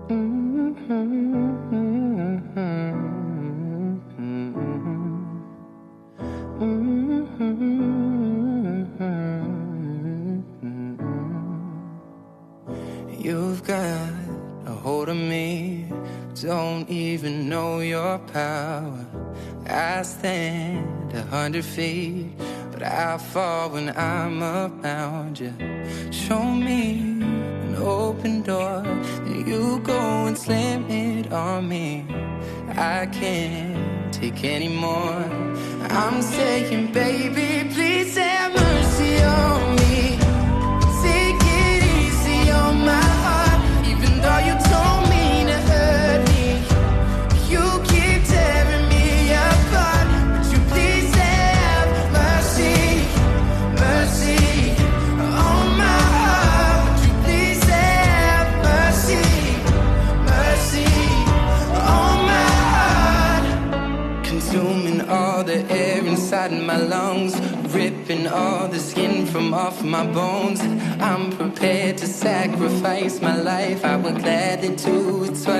You've got a hold of me, don't even know your power. I stand 100 feet, but I fall when I'm around you. Show me an open door, then you go and slam it on me. I can't take any more. I'm saying, baby, please have mercy on me. Take it easy on my heart, even though you told me to hurt me. You keep tearing me apart. Would you please have mercy, mercy on my heart? Would you please have mercy, mercy on my heart? Consuming all the air inside my lungs, ripping all the skin from off my bones. I'm prepared to sacrifice my life. I would gladly do it twice.